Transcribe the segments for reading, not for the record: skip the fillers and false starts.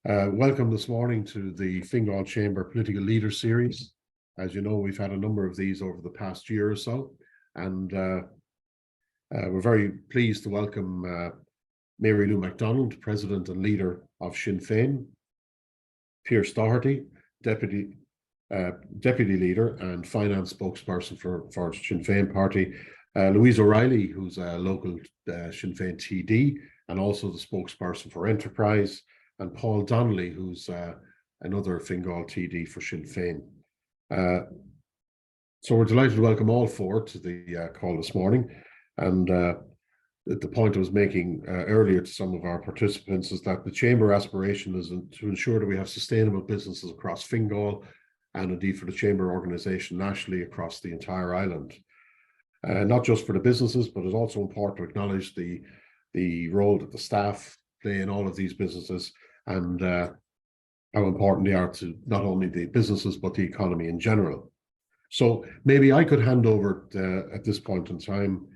Welcome this morning to the Fine Gael Chamber Political Leader Series. As you know, we've had a number of these over the past year or so, and we're very pleased to welcome Mary Lou McDonald, President and Leader of Sinn Fein, Pearse Doherty, Deputy Leader and Finance Spokesperson for Sinn Fein Party, Louise O'Reilly, who's a local Sinn Fein TD and also the Spokesperson for Enterprise, and Paul Donnelly, who's another Fine Gael TD for Sinn Fein. So we're delighted to welcome all four to the call this morning. And the point I was making earlier to some of our participants is that the Chamber aspiration is to ensure that we have sustainable businesses across Fine Gael and indeed for the Chamber organisation nationally across the entire island. Not just for the businesses, but it's also important to acknowledge the role that the staff play in all of these businesses and how important they are to not only the businesses, but the economy in general. So maybe I could hand over at this point in time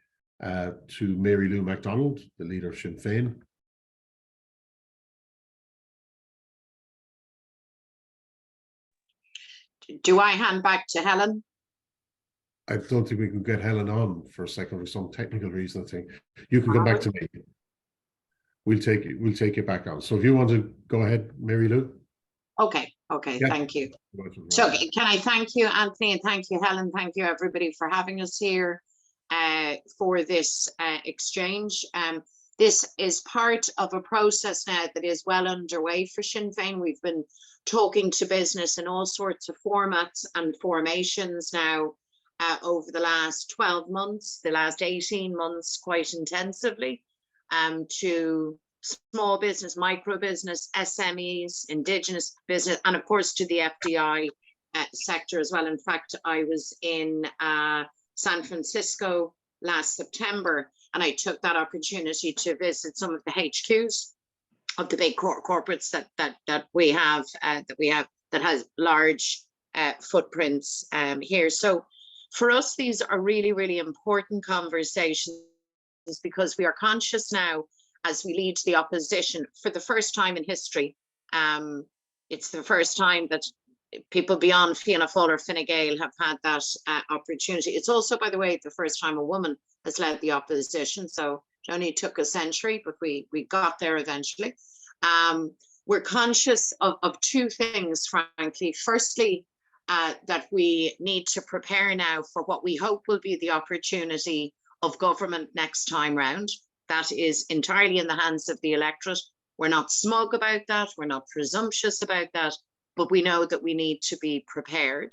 to Mary Lou McDonald, the leader of Sinn Fein. Do I hand back to Helen? I don't think we can get Helen on for a second for some technical reason. I think you can come back to me. We'll take you back on. So if you want to go ahead, Mary Lou. Okay, yeah. Thank you. So can I thank you, Anthony, and thank you, Helen. Thank you, everybody, for having us here for this exchange. This is part of a process now that is well underway for Sinn Fein. We've been talking to business in all sorts of formats and formations now over the last 12 months, the last 18 months, quite intensively. To small business, micro business, SMEs, Indigenous business, and of course to the FDI sector as well. In fact, I was in San Francisco last September, and I took that opportunity to visit some of the HQs of the big corporates that we have that has large footprints here. So for us, these are really, really important conversations, because we are conscious now as we lead the opposition for the first time in history. It's the first time that people beyond Fianna Fáil or Fine Gael have had that opportunity. It's also, by the way, the first time a woman has led the opposition. So it only took a century, but we got there eventually. We're conscious of two things, frankly. Firstly, that we need to prepare now for what we hope will be the opportunity of government next time round. That is entirely in the hands of the electorate. We're not smug about that. We're not presumptuous about that, but we know that we need to be prepared.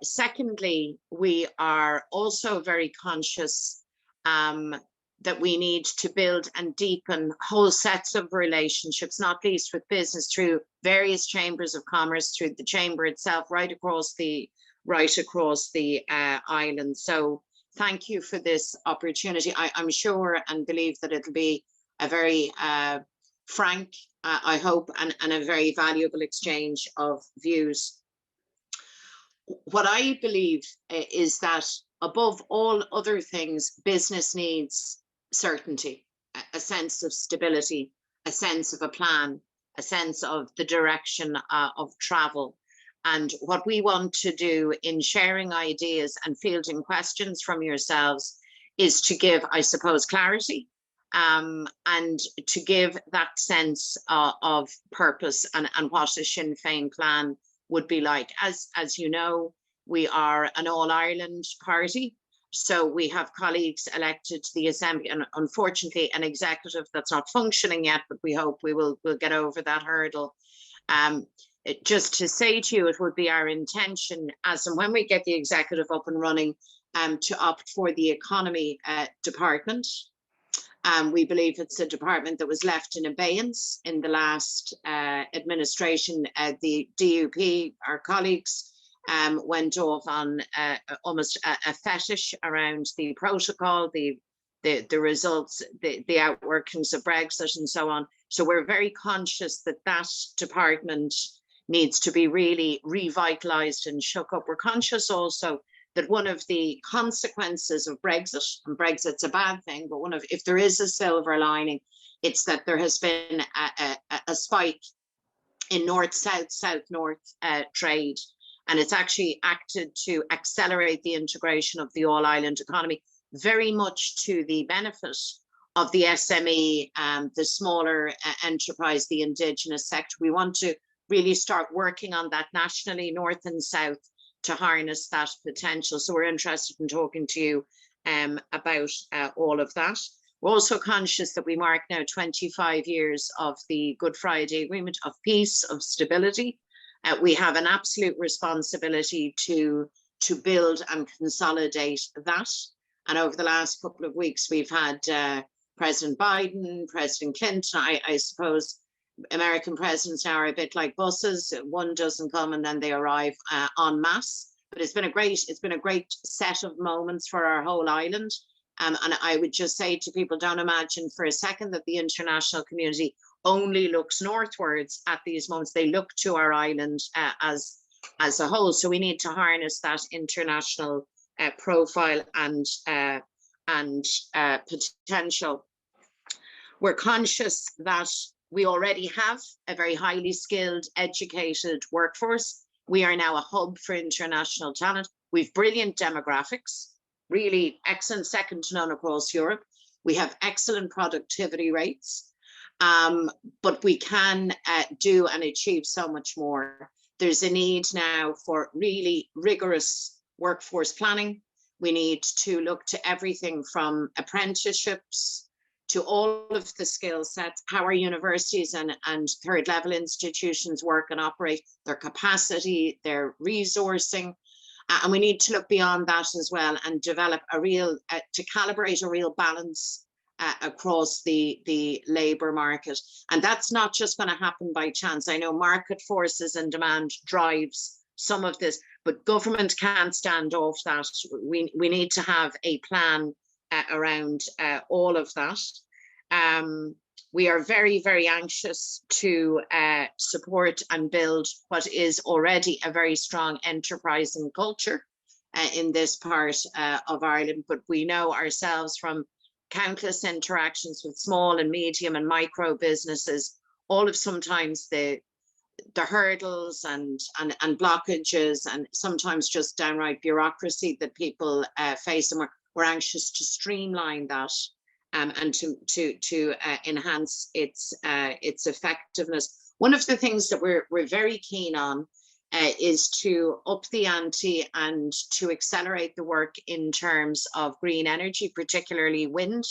Secondly, we are also very conscious that we need to build and deepen whole sets of relationships, not least with business through various chambers of commerce, through the chamber itself, right across the island. So thank you for this opportunity. I'm sure and believe that it'll be a very frank, I hope, and a very valuable exchange of views. What I believe is that above all other things, business needs certainty, a sense of stability, a sense of a plan, a sense of the direction of travel. And what we want to do in sharing ideas and fielding questions from yourselves is to give, I suppose, clarity and to give that sense of purpose and what a Sinn Féin plan would be like. As you know, we are an all-Ireland party. So we have colleagues elected to the Assembly, and unfortunately an executive that's not functioning yet, but we hope we'll get over that hurdle. Just to say to you, it would be our intention, as and when we get the executive up and running, to opt for the economy department. We believe it's a department that was left in abeyance in the last administration. The DUP, our colleagues, went off on almost a fetish around the protocol, the results, the outworkings of Brexit and so on. So we're very conscious that that department needs to be really revitalized and shook up. We're conscious also that one of the consequences of Brexit, and Brexit's a bad thing, but if there is a silver lining, It's that there has been a spike in north-south, south-north trade, and it's actually acted to accelerate the integration of the all-island economy, very much to the benefit of the SME, the smaller enterprise, the indigenous sector. We want to really start working on that nationally, north and south, to harness that potential. So we're interested in talking to you about all of that. We're also conscious that we mark now 25 years of the Good Friday Agreement, of peace, of stability. We have an absolute responsibility to build and consolidate that. And over the last couple of weeks, we've had President Biden, President Clinton. I suppose American presidents now are a bit like buses. One doesn't come and then they arrive en masse. But it's been a great set of moments for our whole island. And I would just say to people, don't imagine for a second that the international community only looks northwards at these moments. They look to our island as a whole. So we need to harness that international profile and potential. We're conscious that we already have a very highly skilled, educated workforce. We are now a hub for international talent. We've brilliant demographics, really excellent, second to none across Europe. We have excellent productivity rates, but we can do and achieve so much more. There's a need now for really rigorous workforce planning. We need to look to everything from apprenticeships to all of the skill sets, how our universities and third level institutions work and operate, their capacity, their resourcing. And we need to look beyond that as well and develop a real, to calibrate a real balance across the labour market. And that's not just going to happen by chance. I know market forces and demand drives some of this, but government can't stand off that. We need to have a plan around all of that. We are very, very anxious to support and build what is already a very strong enterprising culture in this part of Ireland. But we know ourselves from countless interactions with small and medium and micro businesses, all of sometimes the hurdles and blockages and sometimes just downright bureaucracy that people face, and we're anxious to streamline that and to enhance its effectiveness. One of the things that we're very keen on is to up the ante and to accelerate the work in terms of green energy, particularly wind,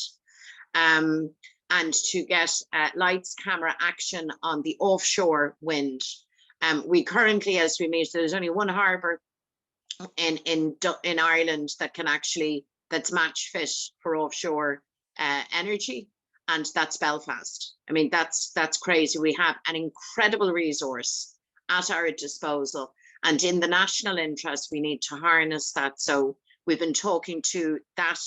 and to get lights, camera action on the offshore wind. We currently, as we meet, there's only one harbour in Ireland that can actually, that's match fit for offshore energy, and that's Belfast. I mean, that's crazy. We have an incredible resource at our disposal, and in the national interest, we need to harness that. So we've been talking to that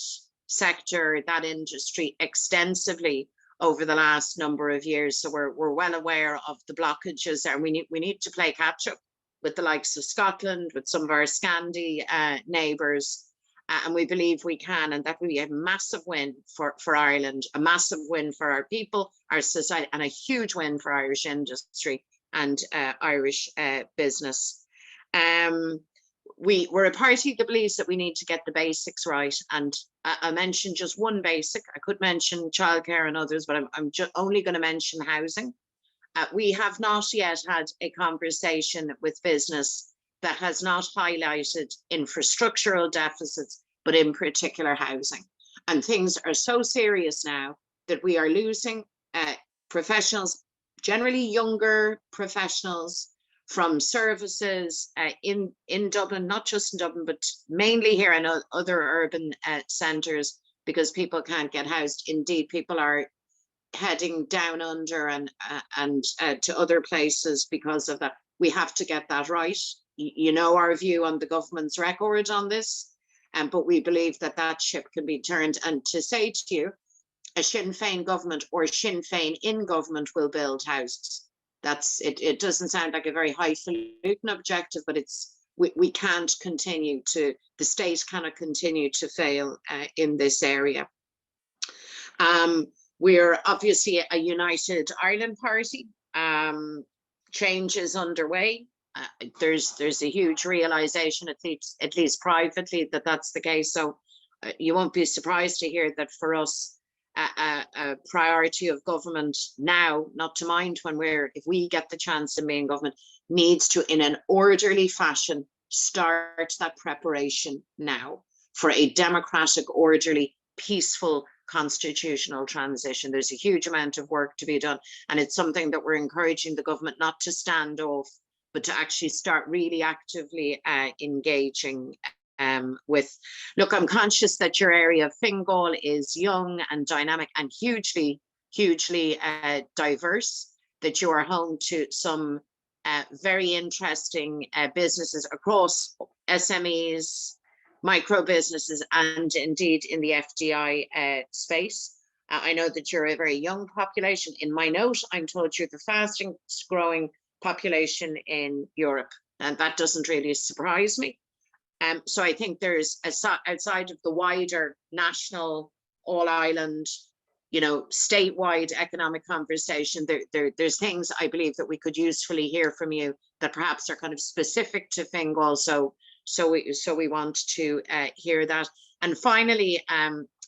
sector, that industry extensively over the last number of years. So we're well aware of the blockages, and we need to play catch up with the likes of Scotland, with some of our Scandi neighbours. And we believe we can, and that will be a massive win for Ireland, a massive win for our people, our society, and a huge win for Irish industry and Irish business. We're a party that believes that we need to get the basics right. And I mentioned just one basic. I could mention childcare and others, but I'm just only going to mention housing. We have not yet had a conversation with business that has not highlighted infrastructural deficits, but in particular housing. And things are so serious now that we are losing professionals, generally younger professionals from services in Dublin, not just in Dublin, but mainly here in other urban centres, because people can't get housed. Indeed, people are heading down under and to other places because of that. We have to get that right. You know our view on the government's record on this, but we believe that that ship can be turned. And to say to you, a Sinn Fein government or Sinn Fein in government will build houses. That's it. It doesn't sound like a very highfalutin objective, but it's we can't continue to, the state cannot continue to fail in this area. We're obviously a United Ireland party. Change is underway. There's a huge realization, at least privately, that that's the case. So you won't be surprised to hear that for us, a priority of government now, not to mind when if we get the chance of being government, needs to, in an orderly fashion, start that preparation now for a democratic, orderly, peaceful constitutional transition. There's a huge amount of work to be done, and it's something that we're encouraging the government not to stand off, but to actually start really actively engaging with. Look, I'm conscious that your area of Fine Gael is young and dynamic and hugely diverse, that you are home to some very interesting businesses across SMEs, micro businesses, and indeed in the FDI space. I know that you're a very young population. In my note, I'm told you're the fastest growing population in Europe, and that doesn't really surprise me. So I think there's, outside of the wider national, all Ireland, statewide economic conversation, there's things I believe that we could usefully hear from you that perhaps are kind of specific to Fine Gael. So we want to hear that. And finally,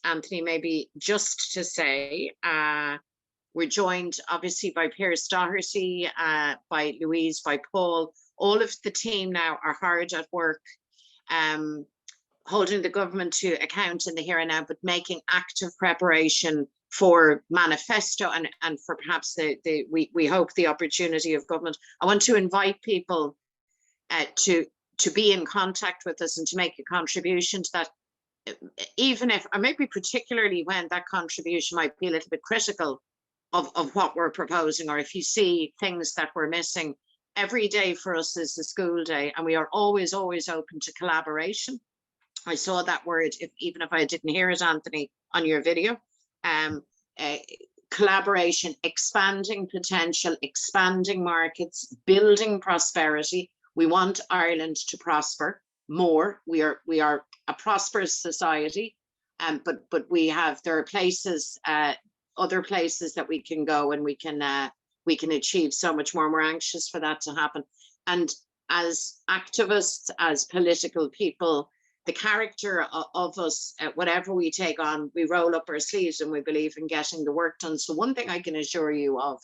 Anthony, maybe just to say, we're joined obviously by Pearse Doherty, by Louise, by Paul. All of the team now are hard at work, holding the government to account in the here and now, but making active preparation for manifesto and for perhaps we hope the opportunity of government. I want to invite people to be in contact with us and to make a contribution to that, even if, or maybe particularly when that contribution might be a little bit critical of what we're proposing, or if you see things that we're missing. Every day for us is a school day, and we are always open to collaboration. I saw that word, even if I didn't hear it, Anthony, on your video. Collaboration, expanding potential, expanding markets, building prosperity. We want Ireland to prosper more. We are a prosperous society, but there are places, other places that we can go, and we can achieve so much more. And we're anxious for that to happen. And as activists, as political people, the character of us, whatever we take on, we roll up our sleeves and we believe in getting the work done. So one thing I can assure you of,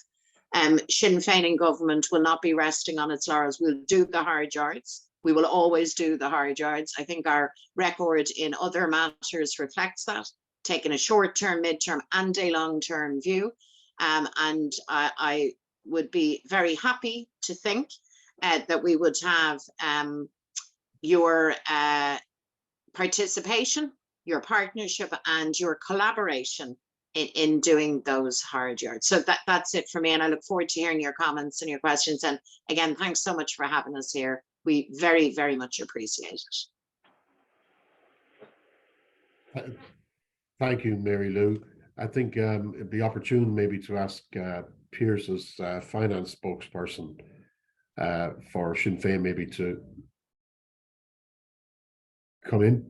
Sinn Fein in government will not be resting on its laurels. We'll do the hard yards. We will always do the hard yards. I think our record in other matters reflects that, taking a short-term, mid-term and a long-term view. And I would be very happy to think that we would have your participation, your partnership and your collaboration in doing those hard yards. So that's it for me, and I look forward to hearing your comments and your questions. And again, thanks so much for having us here. We very, very much appreciate it. Thank you, Mary Lou. I think it'd be opportune maybe to ask Pearse's finance spokesperson for Sinn Féin maybe to come in.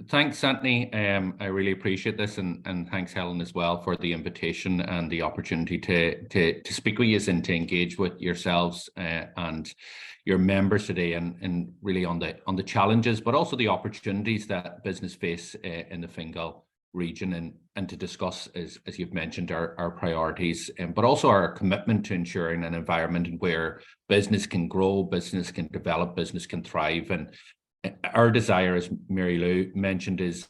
Thanks, Anthony. I really appreciate this, and thanks, Helen, as well, for the invitation and the opportunity to speak with you and to engage with yourselves and your members today, and really on the challenges, but also the opportunities that business face in the Fine Gael region, and to discuss, as you've mentioned, our priorities, but also our commitment to ensuring an environment where business can grow, business can develop, business can thrive. And our desire, as Mary Lou mentioned, is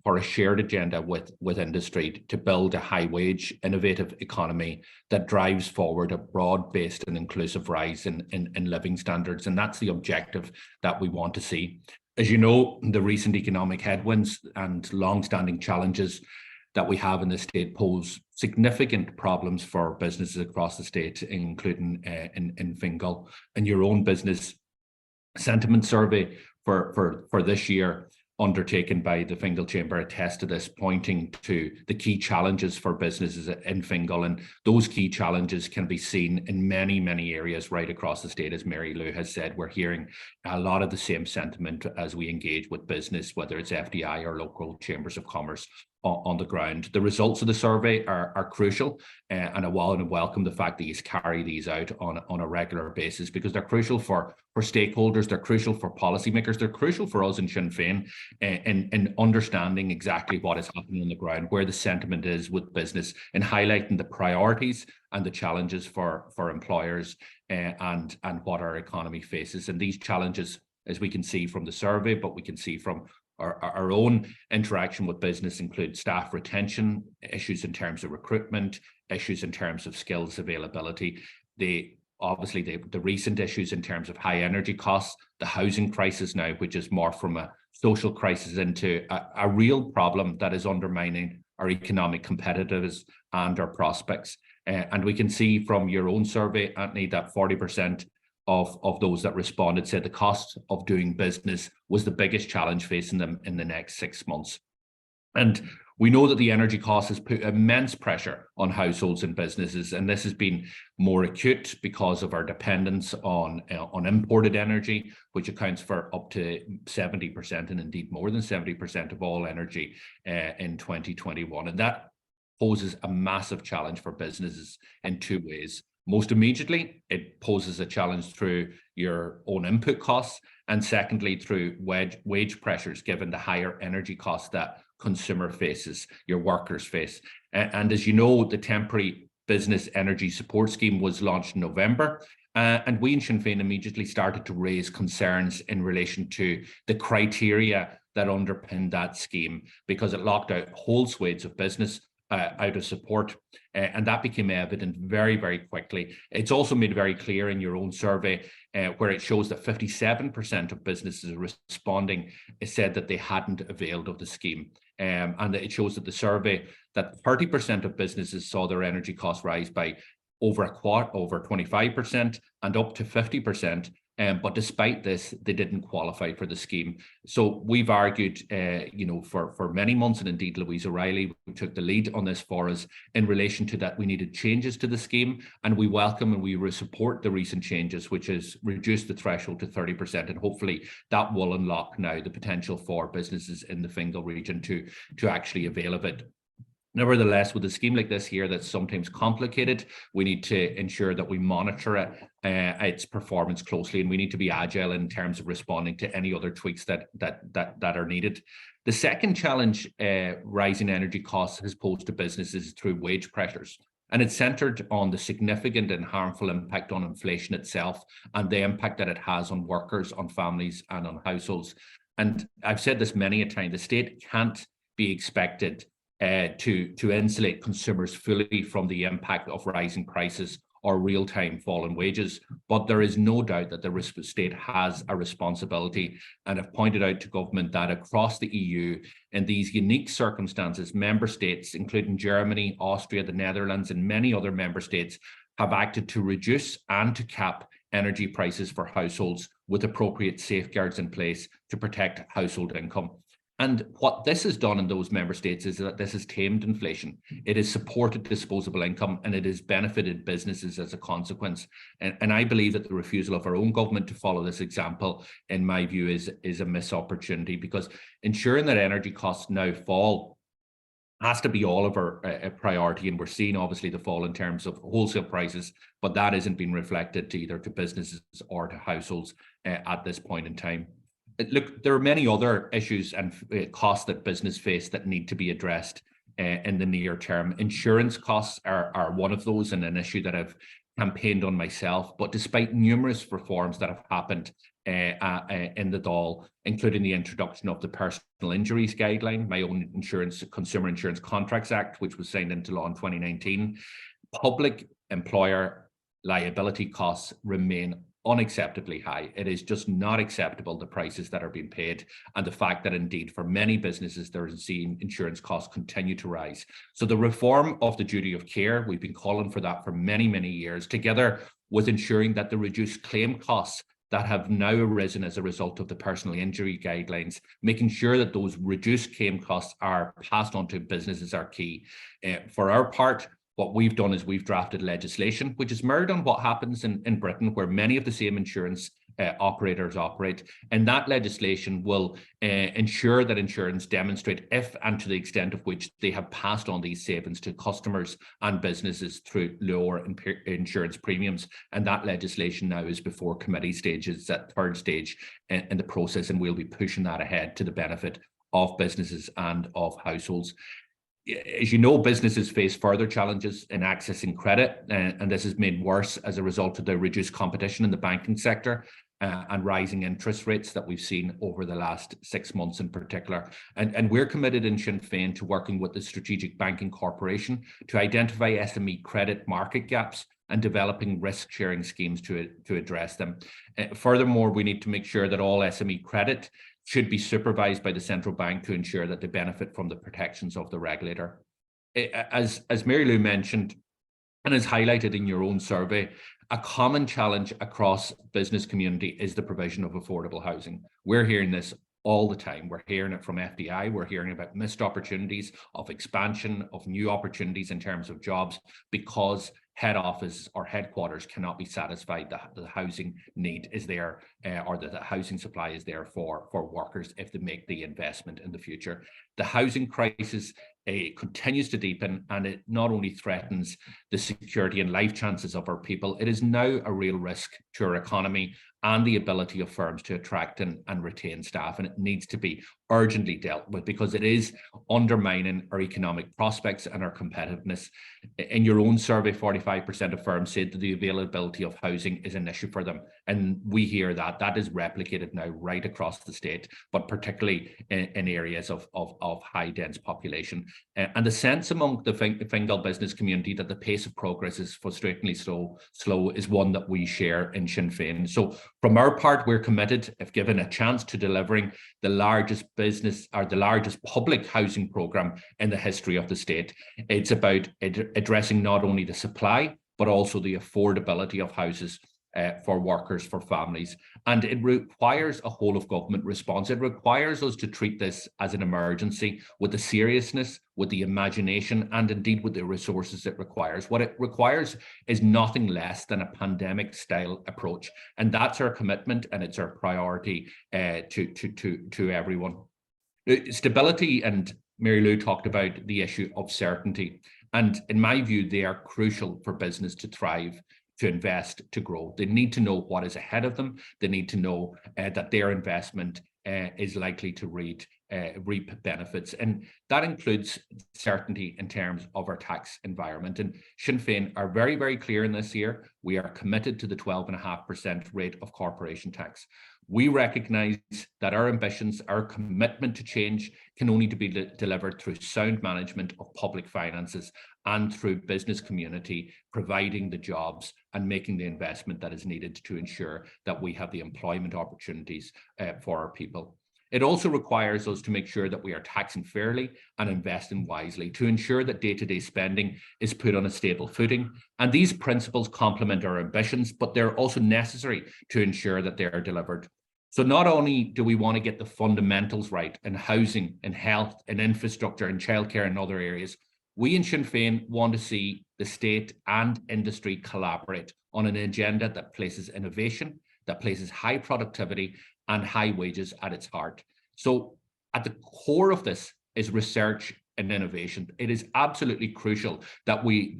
for a shared agenda with industry to build a high-wage, innovative economy that drives forward a broad-based and inclusive rise in living standards. And that's the objective that we want to see. As you know, the recent economic headwinds and long-standing challenges that we have in the state pose significant problems for businesses across the state, including in Fine Gael. And your own business sentiment survey for this year, undertaken by the Fine Gael Chamber, attests to this, pointing to the key challenges for businesses in Fine Gael. And those key challenges can be seen in many, many areas right across the state. As Mary Lou has said, we're hearing a lot of the same sentiment as we engage with business, whether it's FDI or local chambers of commerce. on the ground. The results of the survey are crucial, and I want to welcome the fact that you carry these out on a regular basis, because they're crucial for stakeholders, they're crucial for policymakers, they're crucial for us in Sinn Féin in understanding exactly what is happening on the ground, where the sentiment is with business, and highlighting the priorities and the challenges for employers and what our economy faces. And these challenges, as we can see from the survey, but we can see from our own interaction with business, include staff retention, issues in terms of recruitment, issues in terms of skills availability, obviously the recent issues in terms of high energy costs, the housing crisis now, which is more from a social crisis into a real problem that is undermining our economic competitiveness and our prospects. And we can see from your own survey, Anthony, that 40% of those that responded said the cost of doing business was the biggest challenge facing them in the next 6 months. And we know that the energy cost has put immense pressure on households and businesses, and this has been more acute because of our dependence on imported energy, which accounts for up to 70% and indeed more than 70% of all energy in 2021. And that poses a massive challenge for businesses in two ways. Most immediately, it poses a challenge through your own input costs, and secondly, through wage pressures, given the higher energy costs that consumer faces, your workers face. And as you know, the temporary business energy support scheme was launched in November, and we in Sinn Féin immediately started to raise concerns in relation to the criteria that underpinned that scheme, because it locked out whole swathes of business out of support, and that became evident very, very quickly. It's also made very clear in your own survey, where it shows that 57% of businesses responding said that they hadn't availed of the scheme, and it shows that the survey that 30% of businesses saw their energy costs rise by over 25% and up to 50%. But despite this, they didn't qualify for the scheme. So we've argued, for many months, and indeed Louise O'Reilly took the lead on this for us in relation to that. We needed changes to the scheme, and we welcome and we support the recent changes, which has reduced the threshold to 30%, and hopefully that will unlock now the potential for businesses in the Fine Gael region to actually avail of it. Nevertheless, with a scheme like this here that's sometimes complicated, we need to ensure that we monitor its performance closely, and we need to be agile in terms of responding to any other tweaks that are needed. The second challenge rising energy costs has posed to businesses through wage pressures, and it's centred on the significant and harmful impact on inflation itself and the impact that it has on workers, on families and on households. And I've said this many a time, the state can't be expected to insulate consumers fully from the impact of rising prices or real-time fall in wages. But there is no doubt that the state has a responsibility, and have pointed out to government that across the EU, in these unique circumstances, member states, including Germany, Austria, the Netherlands, and many other member states, have acted to reduce and to cap energy prices for households with appropriate safeguards in place to protect household income. And what this has done in those member states is that this has tamed inflation. It has supported disposable income, and it has benefited businesses as a consequence. And I believe that the refusal of our own government to follow this example, in my view, is a missed opportunity, because ensuring that energy costs now fall has to be all of our priority. And we're seeing obviously the fall in terms of wholesale prices, but that isn't being reflected to either to businesses or to households at this point in time. Look, there are many other issues and costs that business face that need to be addressed in the near term. Insurance costs are one of those, and an issue that I've campaigned on myself. But despite numerous reforms that have happened in the Dáil, including the introduction of the Personal Injuries Guideline, my own Consumer Insurance Contracts Act, which was signed into law in 2019, public employer liability costs remain unacceptably high. It is just not acceptable, the prices that are being paid, and the fact that indeed for many businesses they're seeing insurance costs continue to rise. So the reform of the duty of care, we've been calling for that for many, many years, together with ensuring that the reduced claim costs that have now arisen as a result of the personal injury guidelines, making sure that those reduced claim costs are passed on to businesses are key. For our part, what we've done is we've drafted legislation which is mirrored on what happens in Britain, where many of the same insurance operators operate. And that legislation will ensure that insurance demonstrate if and to the extent of which they have passed on these savings to customers and businesses through lower insurance premiums. And that legislation now is before committee stages, that third stage in the process, and we'll be pushing that ahead to the benefit of businesses and of households. As you know, businesses face further challenges in accessing credit, and this is made worse as a result of the reduced competition in the banking sector and rising interest rates that we've seen over the last 6 months in particular. And we're committed in Sinn Féin to working with the Strategic Banking Corporation to identify SME credit market gaps and developing risk-sharing schemes to address them. Furthermore, we need to make sure that all SME credit should be supervised by the central bank to ensure that they benefit from the protections of the regulator. As Mary Lou mentioned, and as highlighted in your own survey, a common challenge across business community is the provision of affordable housing. We're hearing this all the time. We're hearing it from FDI. We're hearing about missed opportunities of expansion, of new opportunities in terms of jobs, because head office or headquarters cannot be satisfied that the housing need is there, or that the housing supply is there for workers if they make the investment in the future. The housing crisis continues to deepen, and it not only threatens the security and life chances of our people, it is now a real risk to our economy and the ability of firms to attract and retain staff. And it needs to be urgently dealt with because it is undermining our economic prospects and our competitiveness. In your own survey, 45% of firms said that the availability of housing is an issue for them. And we hear that is replicated now right across the state, but particularly in areas of high dense population. And the sense among the Fine Gael business community that the pace of progress is frustratingly slow is one that we share in Sinn Féin. So from our part, we're committed, if given a chance, to delivering the largest business or the largest public housing programme in the history of the state. It's about addressing not only the supply, but also the affordability of houses for workers, for families. And it requires a whole of government response. It requires us to treat this as an emergency with the seriousness, with the imagination, and indeed with the resources it requires. What it requires is nothing less than a pandemic style approach. And that's our commitment, and it's our priority to everyone. Stability, and Mary Lou talked about the issue of certainty. And in my view, they are crucial for business to thrive, to invest, to grow. They need to know what is ahead of them. They need to know that their investment is likely to reap benefits. And that includes certainty in terms of our tax environment. And Sinn Féin are very, very clear in this year. We are committed to the 12.5% rate of corporation tax. We recognise that our ambitions, our commitment to change can only be delivered through sound management of public finances and through business community providing the jobs and making the investment that is needed to ensure that we have the employment opportunities for our people. It also requires us to make sure that we are taxing fairly and investing wisely to ensure that day-to-day spending is put on a stable footing. And these principles complement our ambitions, but they're also necessary to ensure that they are delivered. So not only do we want to get the fundamentals right in housing, in health, in infrastructure, in childcare and other areas, we in Sinn Féin want to see the state and industry collaborate on an agenda that places innovation, that places high productivity and high wages at its heart. So at the core of this is research and innovation. It is absolutely crucial that we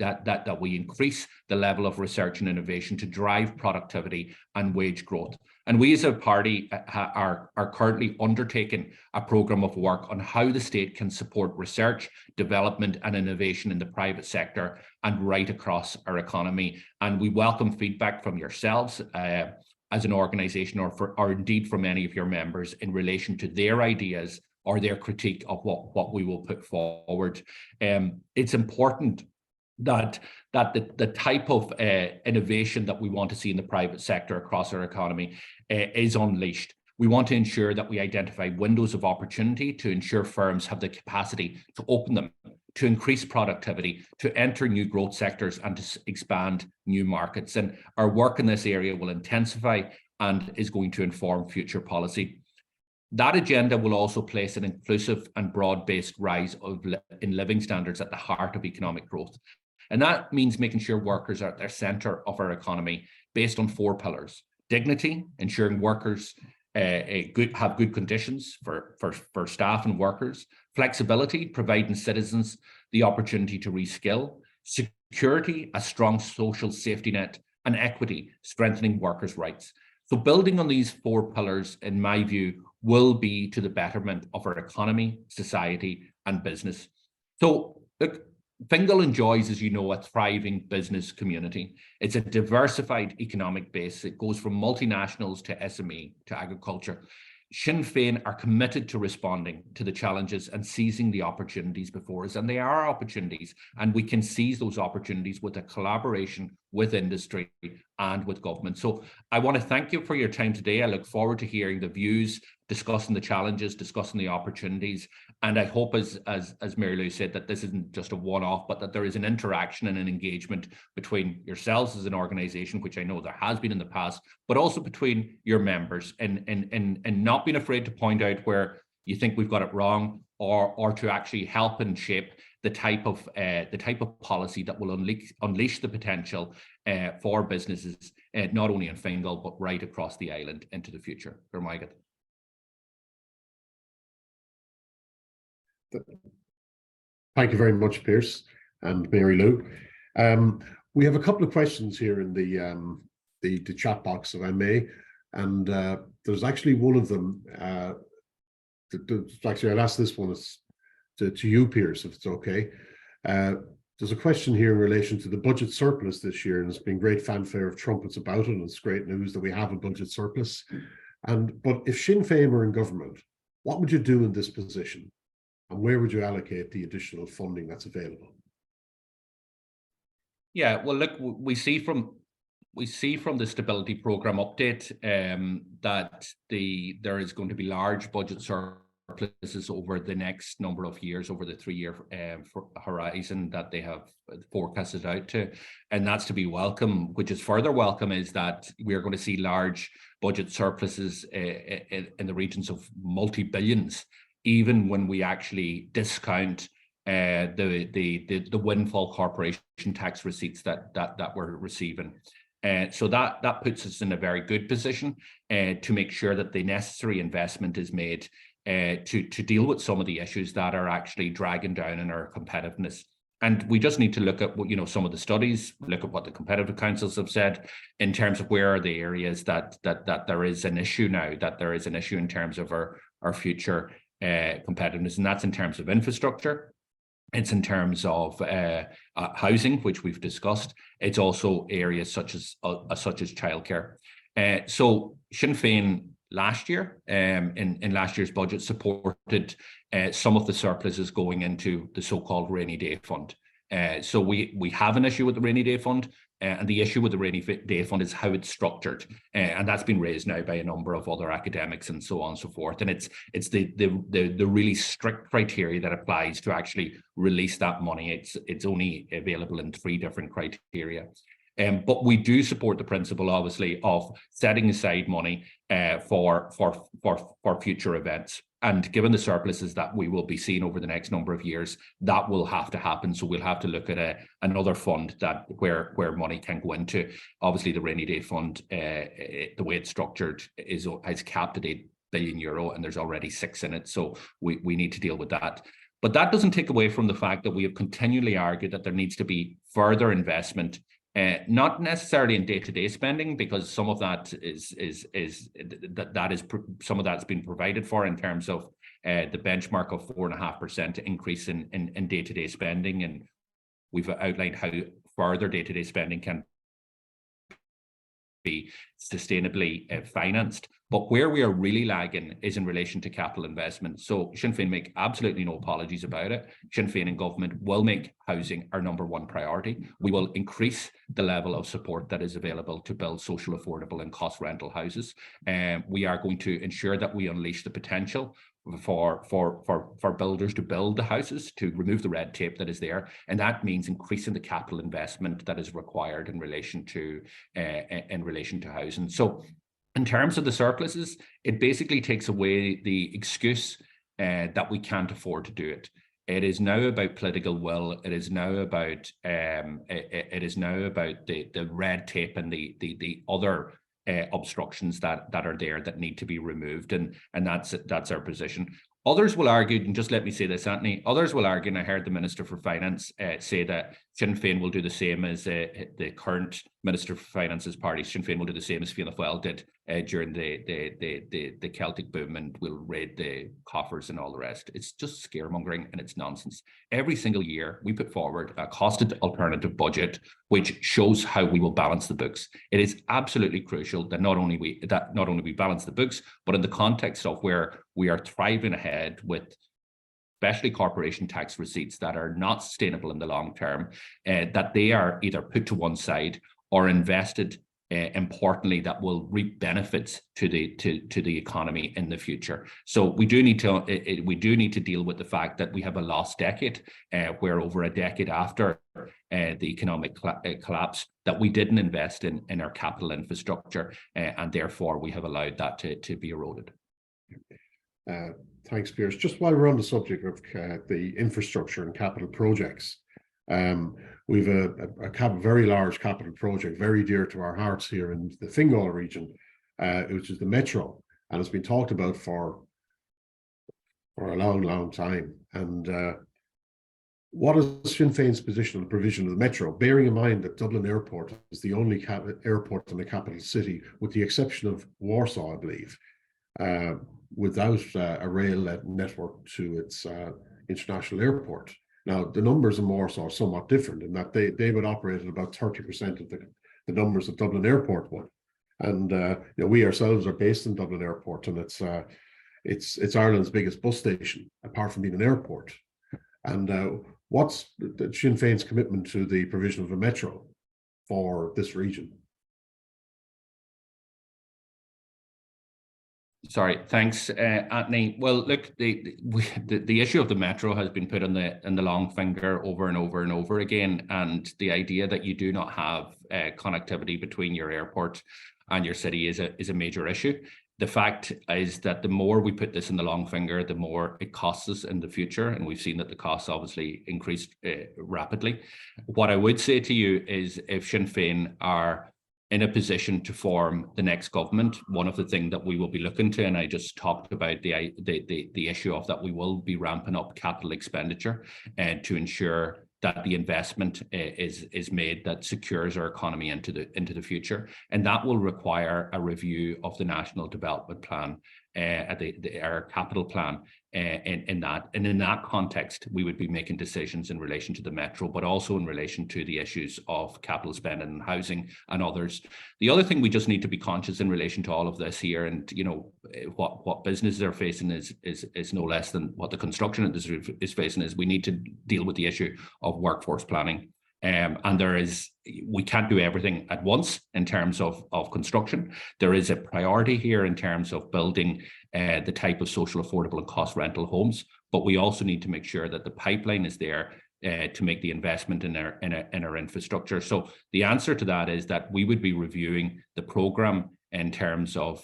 increase the level of research and innovation to drive productivity and wage growth. And we as a party are currently undertaking a programme of work on how the state can support research, development and innovation in the private sector and right across our economy. And we welcome feedback from yourselves as an organisation, or indeed from any of your members in relation to their ideas or their critique of what we will put forward. It's important that the type of innovation that we want to see in the private sector across our economy is unleashed. We want to ensure that we identify windows of opportunity to ensure firms have the capacity to open them, to increase productivity, to enter new growth sectors and to expand new markets. And our work in this area will intensify and is going to inform future policy. That agenda will also place an inclusive and broad-based rise in living standards at the heart of economic growth. And that means making sure workers are at the centre of our economy based on 4 pillars: dignity, ensuring workers have good conditions for staff and workers, flexibility, providing citizens the opportunity to reskill, security, a strong social safety net, and equity, strengthening workers' rights. So building on these 4 pillars, in my view, will be to the betterment of our economy, society, and business. So look, Fine Gael enjoys, as you know, a thriving business community. It's a diversified economic base. It goes from multinationals to SME to agriculture. Sinn Féin are committed to responding to the challenges and seizing the opportunities before us. And they are opportunities, and we can seize those opportunities with a collaboration with industry and with government. So I want to thank you for your time today. I look forward to hearing the views, discussing the challenges, discussing the opportunities. And I hope, as Mary Lou said, that this isn't just a one-off, but that there is an interaction and an engagement between yourselves as an organisation, which I know there has been in the past, but also between your members, and not being afraid to point out where you think we've got it wrong, or to actually help and shape the type of policy that will unleash the potential for businesses, not only in Fine Gael, but right across the island into the future. Thank you very much, Pearse and Mary Lou. We have a couple of questions here in the chat box, if I may, and there's actually one of them. Actually, I'll ask this one to you, Pearse, if it's okay. There's a question here in relation to the budget surplus this year, and there's been great fanfare of trumpets about it, and it's great news that we have a budget surplus. But if Sinn Féin were in government, what would you do in this position? And where would you allocate the additional funding that's available? Yeah, well, look, we see from the stability programme update that there is going to be large budget surpluses over the next number of years, over the 3-year horizon that they have forecasted out to, and that's to be welcome. Which is further welcome is that we are going to see large budget surpluses in the regions of multi-billions, even when we actually discount the windfall corporation tax receipts that we're receiving. So that puts us in a very good position to make sure that the necessary investment is made to deal with some of the issues that are actually dragging down in our competitiveness. And we just need to look at some of the studies, look at what the competitive councils have said in terms of where are the areas that there is an issue now, that there is an issue in terms of our future competitiveness, and that's in terms of infrastructure. It's in terms of housing, which we've discussed. It's also areas such as childcare. So Sinn Féin last year, in last year's budget, supported some of the surpluses going into the so-called rainy day fund. So we have an issue with the rainy day fund, and the issue with the rainy day fund is how it's structured, and that's been raised now by a number of other academics and so on and so forth. And it's the really strict criteria that applies to actually release that money. It's only available in 3 different criteria. But we do support the principle, obviously, of setting aside money for future events. And given the surpluses that we will be seeing over the next number of years, that will have to happen. So we'll have to look at another fund where money can go into. Obviously, the rainy day fund, the way it's structured, is capped at €8 billion, and there's already 6 in it. So we need to deal with that. But that doesn't take away from the fact that we have continually argued that there needs to be further investment. Not necessarily in day-to-day spending, because some of that some of that's been provided for in terms of the benchmark of 4.5% increase in day-to-day spending, and we've outlined how further day-to-day spending can be sustainably financed. But where we are really lagging is in relation to capital investment. So Sinn Féin make absolutely no apologies about it. Sinn Féin and government will make housing our #1 priority. We will increase the level of support that is available to build social, affordable and cost rental houses. We are going to ensure that we unleash the potential for builders to build the houses, to remove the red tape that is there, and that means increasing the capital investment that is required in relation to housing. So in terms of the surpluses, it basically takes away the excuse that we can't afford to do it. It is now about political will. It is now about the red tape and the other obstructions that are there that need to be removed, and that's our position. Others will argue, and just let me say this, Anthony, others will argue, and I heard the Minister for Finance say that Sinn Féin will do the same as the current Minister for Finance's party. Sinn Féin will do the same as Fianna Fáil did during the Celtic boom, and will raid the coffers and all the rest. It's just scaremongering, and it's nonsense. Every single year we put forward a costed alternative budget which shows how we will balance the books. It is absolutely crucial that not only we balance the books, but in the context of where we are thriving ahead with especially corporation tax receipts that are not sustainable in the long term, that they are either put to one side or invested importantly that will reap benefits to the economy in the future. So we do need to deal with the fact that we have a lost decade, where over a decade after the economic collapse, that we didn't invest in our capital infrastructure, and therefore we have allowed that to be eroded. Thanks, Pearse. Just while we're on the subject of the infrastructure and capital projects, we've a very large capital project, very dear to our hearts here in the Fine Gael region, which is the Metro, and it's been talked about for a long time. And what is Sinn Féin's position on the provision of the Metro, bearing in mind that Dublin Airport is the only airport in the capital city, with the exception of Warsaw, I believe, without a rail network to its international airport. Now, the numbers in Warsaw are somewhat different in that they would operate at about 30% of the numbers that Dublin Airport would. And we ourselves are based in Dublin Airport, and it's Ireland's biggest bus station, apart from being an airport. And what's Sinn Féin's commitment to the provision of a metro for this region? Sorry, thanks, Anthony. Well, look, the issue of the metro has been put in the long finger over and over and over again, and the idea that you do not have connectivity between your airport and your city is a major issue. The fact is that the more we put this in the long finger, the more it costs us in the future, and we've seen that the costs obviously increased rapidly. What I would say to you is, if Sinn Féin are in a position to form the next government, one of the things that we will be looking to, and I just talked about the issue of that, we will be ramping up capital expenditure to ensure that the investment is made that secures our economy into the future, and that will require a review of the National Development Plan, our capital plan. In that context, we would be making decisions in relation to the metro, but also in relation to the issues of capital spending and housing and others. The other thing we just need to be conscious in relation to all of this here, and what businesses are facing is no less than what the construction industry is facing, is we need to deal with the issue of workforce planning. And we can't do everything at once in terms of construction. There is a priority here in terms of building the type of social, affordable and cost rental homes, but we also need to make sure that the pipeline is there to make the investment in our infrastructure. So the answer to that is that we would be reviewing the programme in terms of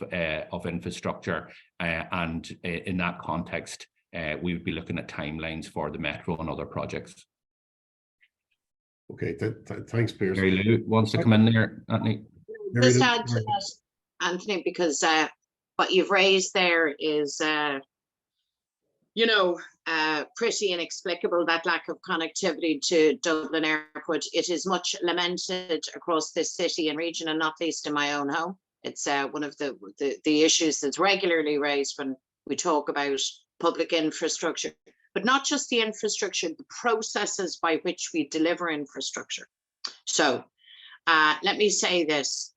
infrastructure, and in that context, we would be looking at timelines for the metro and other projects. Okay, thanks, Pearse. Mary Lou wants to come in there, Anthony. Just add to that, Anthony, because what you've raised there is, pretty inexplicable, that lack of connectivity to Dublin Airport. It is much lamented across this city and region, and not least in my own home. It's one of the issues that's regularly raised when we talk about public infrastructure. But not just the infrastructure, the processes by which we deliver infrastructure. So let me say this.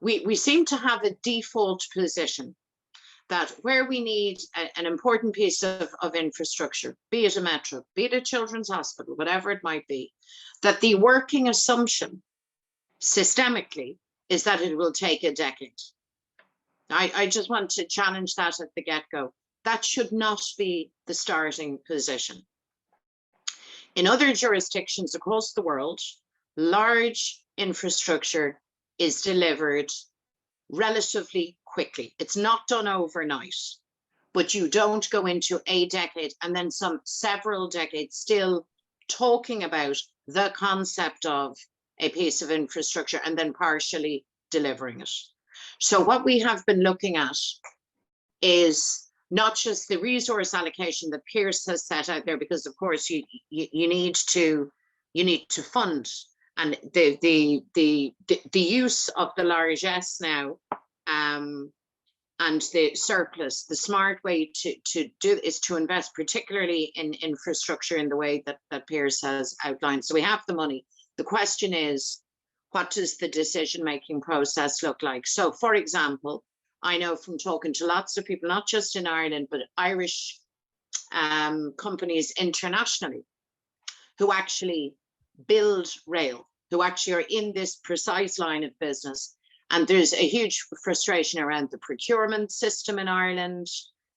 We seem to have a default position that where we need an important piece of infrastructure, be it a metro, be it a children's hospital, whatever it might be, that the working assumption systemically is that it will take a decade. I just want to challenge that at the get-go. That should not be the starting position. In other jurisdictions across the world, large infrastructure is delivered relatively quickly. It's not done overnight, but you don't go into a decade and then several decades still talking about the concept of a piece of infrastructure and then partially delivering it. So what we have been looking at is not just the resource allocation that Pearse has set out there, because of course you need to fund, and the use of the largesse now, and the surplus. The smart way to do is to invest particularly in infrastructure in the way that Pearse has outlined. So we have the money. The question is, what does the decision-making process look like? So for example, I know from talking to lots of people, not just in Ireland, but Irish companies internationally, who actually build rail, who actually are in this precise line of business. And there's a huge frustration around the procurement system in Ireland,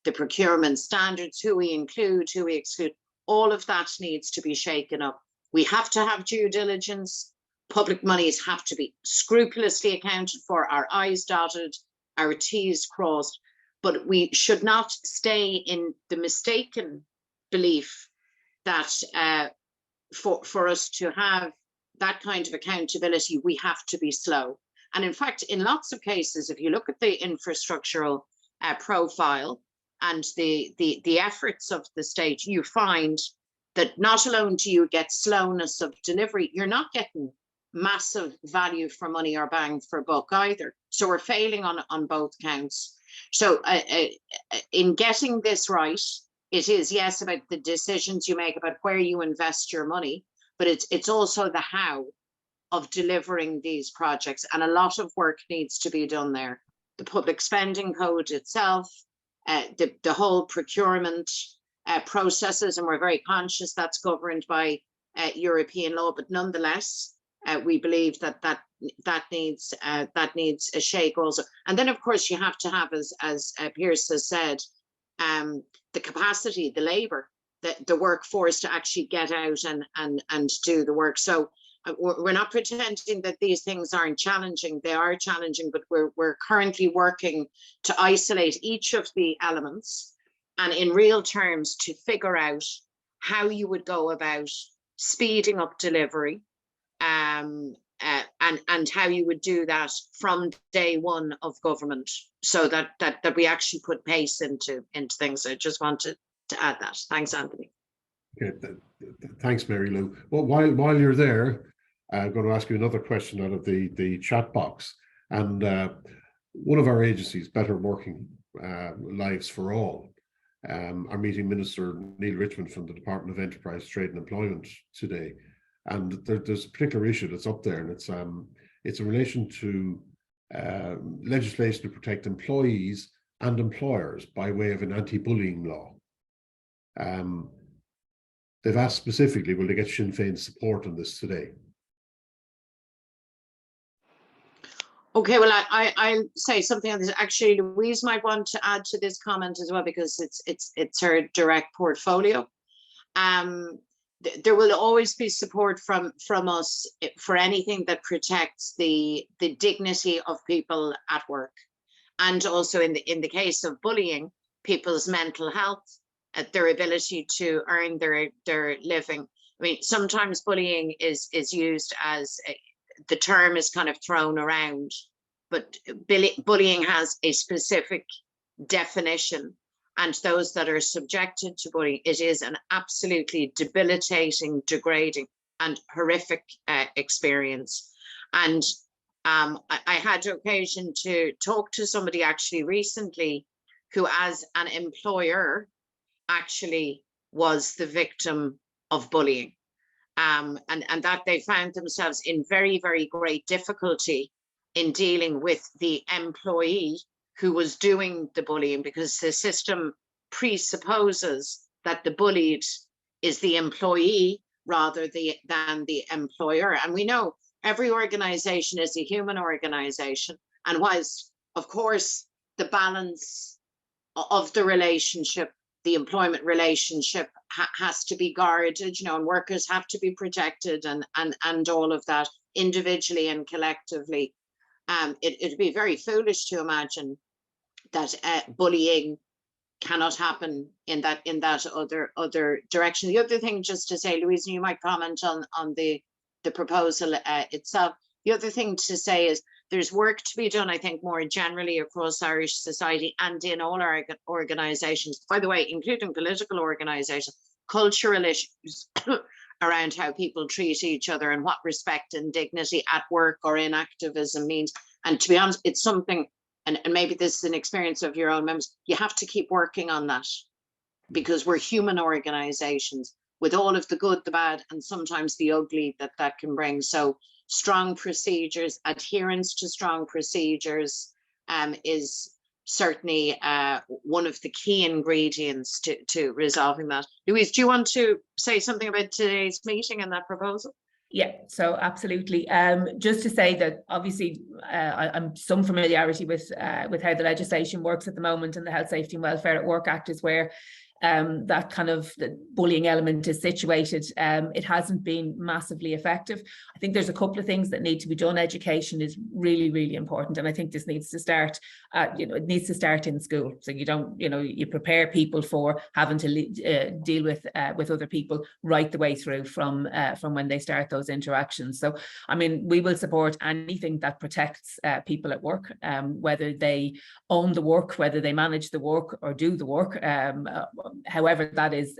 the procurement standards, who we include, who we exclude. All of that needs to be shaken up. We have to have due diligence. Public monies have to be scrupulously accounted for, our I's dotted, our T's crossed. But we should not stay in the mistaken belief that for us to have that kind of accountability, we have to be slow. And in fact, in lots of cases, if you look at the infrastructural profile and the efforts of the state, you find that not alone do you get slowness of delivery, you're not getting massive value for money or bang for buck either. So we're failing on both counts. So in getting this right, it is, yes, about the decisions you make about where you invest your money, but it's also the how of delivering these projects, and a lot of work needs to be done there. The public spending code itself, the whole procurement processes, and we're very conscious that's governed by European law, but nonetheless, we believe that needs a shake also. And then of course you have to have, as Pearse has said, the capacity, the labour, the workforce to actually get out and do the work. So we're not pretending that these things aren't challenging. They are challenging, but we're currently working to isolate each of the elements and in real terms to figure out how you would go about speeding up delivery, and how you would do that from day one of government, so that we actually put pace into things. I just wanted to add that. Thanks, Anthony. Okay, thanks, Mary Lou. Well, while you're there, I'm going to ask you another question out of the chat box. And one of our agencies, Better Working Lives for All, are meeting Minister Neil Richmond from the Department of Enterprise, Trade and Employment today. And there's a particular issue that's up there, and it's in relation to legislation to protect employees and employers by way of an anti-bullying law. They've asked specifically, will they get Sinn Féin support on this today? Okay, well, I'll say something on this. Actually, Louise might want to add to this comment as well, because it's her direct portfolio. There will always be support from us for anything that protects the dignity of people at work, and also in the case of bullying, people's mental health, their ability to earn their living. I mean, sometimes bullying is used as the term is kind of thrown around, but bullying has a specific definition. And those that are subjected to bullying, it is an absolutely debilitating, degrading, and horrific experience. And I had occasion to talk to somebody actually recently who, as an employer, actually was the victim of bullying. And that they found themselves in very, very great difficulty in dealing with the employee who was doing the bullying, because the system presupposes that the bullied is the employee rather than the employer. And we know every organization is a human organization. And whilst, of course, the balance of the relationship, the employment relationship has to be guarded, and workers have to be protected and all of that individually and collectively. It'd be very foolish to imagine that bullying cannot happen in that other direction. The other thing, just to say, Louise, you might comment on the proposal itself. The other thing to say is there's work to be done, I think, more generally across Irish society and in all our organisations, by the way, including political organisations, cultural issues around how people treat each other and what respect and dignity at work or in activism means. And to be honest, it's something, and maybe this is an experience of your own members, you have to keep working on that, because we're human organisations with all of the good, the bad, and sometimes the ugly that can bring. So strong procedures, adherence to strong procedures is certainly one of the key ingredients to resolving that. Louise, do you want to say something about today's meeting and that proposal? Yeah, so absolutely. Just to say that obviously I'm some familiarity with how the legislation works at the moment, and the Health, Safety and Welfare at Work Act is where that kind of the bullying element is situated. It hasn't been massively effective. I think there's a couple of things that need to be done. Education is really, really important, and I think this needs to start. It needs to start in school. So you don't, you prepare people for having to deal with other people right the way through from when they start those interactions. So I mean, we will support anything that protects people at work, whether they own the work, whether they manage the work or do the work. However that is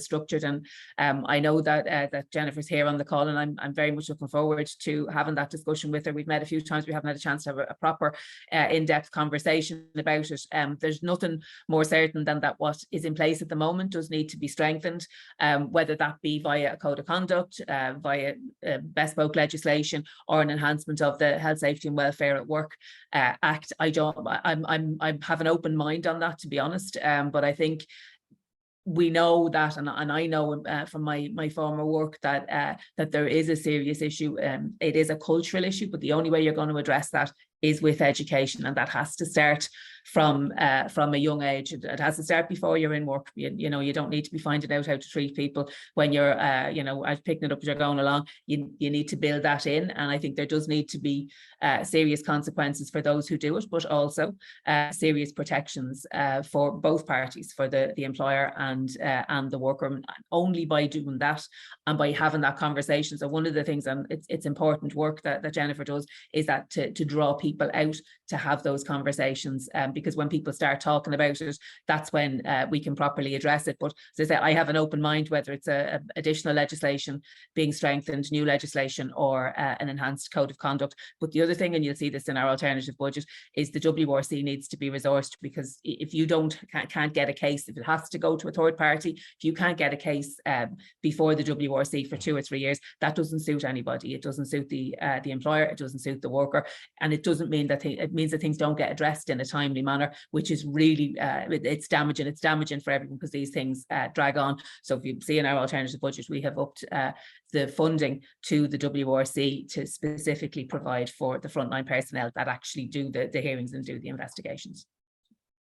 structured, and I know that Jennifer's here on the call, and I'm very much looking forward to having that discussion with her. We've met a few times, we haven't had a chance to have a proper in-depth conversation about it. There's nothing more certain than that what is in place at the moment does need to be strengthened, whether that be via a code of conduct, via bespoke legislation, or an enhancement of the Health, Safety and Welfare at Work Act. I have an open mind on that, to be honest, but I think we know that, and I know from my former work that there is a serious issue. It is a cultural issue, but the only way you're going to address that is with education, and that has to start from a young age. It has to start before you're in work. You don't need to be finding out how to treat people when you're picking it up as you're going along. You need to build that in, and I think there does need to be serious consequences for those who do it, but also serious protections for both parties, for the employer and the worker. And only by doing that and by having that conversation. So one of the things, and it's important work that Jennifer does, is that to draw people out to have those conversations, because when people start talking about it, that's when we can properly address it. But as I say, I have an open mind whether it's a additional legislation being strengthened, new legislation, or an enhanced code of conduct. But the other thing, and you'll see this in our alternative budget, is the WRC needs to be resourced, because if you can't get a case, if it has to go to a third party, if you can't get a case before the WRC for 2 or 3 years, that doesn't suit anybody. It doesn't suit the employer, it doesn't suit the worker, and it doesn't mean that it means that things don't get addressed in a timely manner, which is really it's damaging for everyone, because these things drag on. So if you see in our alternative budget, we have upped the funding to the WRC to specifically provide for the frontline personnel that actually do the hearings and do the investigations.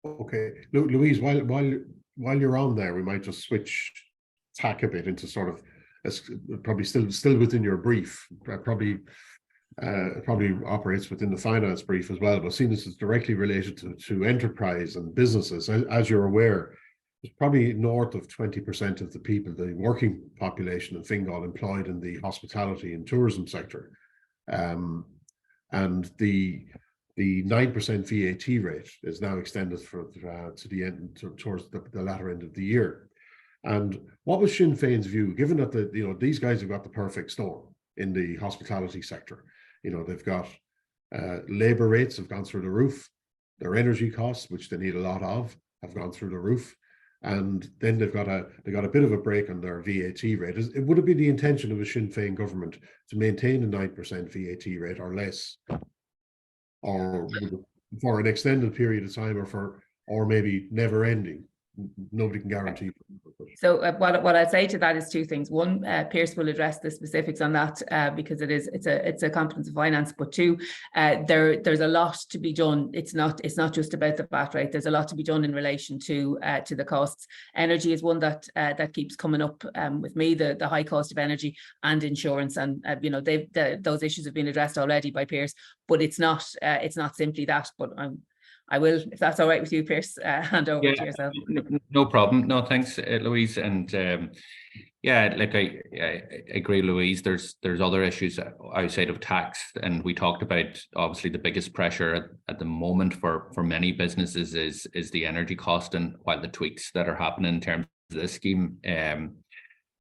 Okay, Louise, while you're on there, we might just switch tack a bit into sort of probably still within your brief, probably operates within the finance brief as well, but seeing this is directly related to enterprise and businesses, as you're aware, there's probably north of 20% of the people, the working population in Fine Gael, employed in the hospitality and tourism sector, and the 9% VAT rate is now extended to the end towards the latter end of the year. And what was Sinn Féin's view, given that these guys have got the perfect storm in the hospitality sector? They've got labour rates have gone through the roof, their energy costs, which they need a lot of, have gone through the roof, and then they got a bit of a break on their VAT rate. It would have been the intention of a Sinn Féin government to maintain a 9% VAT rate or less, or for an extended period of time, or maybe never ending. Nobody can guarantee. So what I'd say to that is two things. One, Pearse will address the specifics on that because it's a competence of finance. But two, there's a lot to be done. It's not just about the VAT rate. There's a lot to be done in relation to the costs. Energy is one that keeps coming up with me. The high cost of energy and insurance, and those issues have been addressed already by Pearse. But it's not simply that. But I will, if that's all right with you, Pearse, hand over to yourself. No problem. No, thanks, Louise. And Yeah, like I agree, Louise. There's other issues outside of tax, and we talked about obviously the biggest pressure at the moment for many businesses is the energy cost, and while the tweaks that are happening in terms of this scheme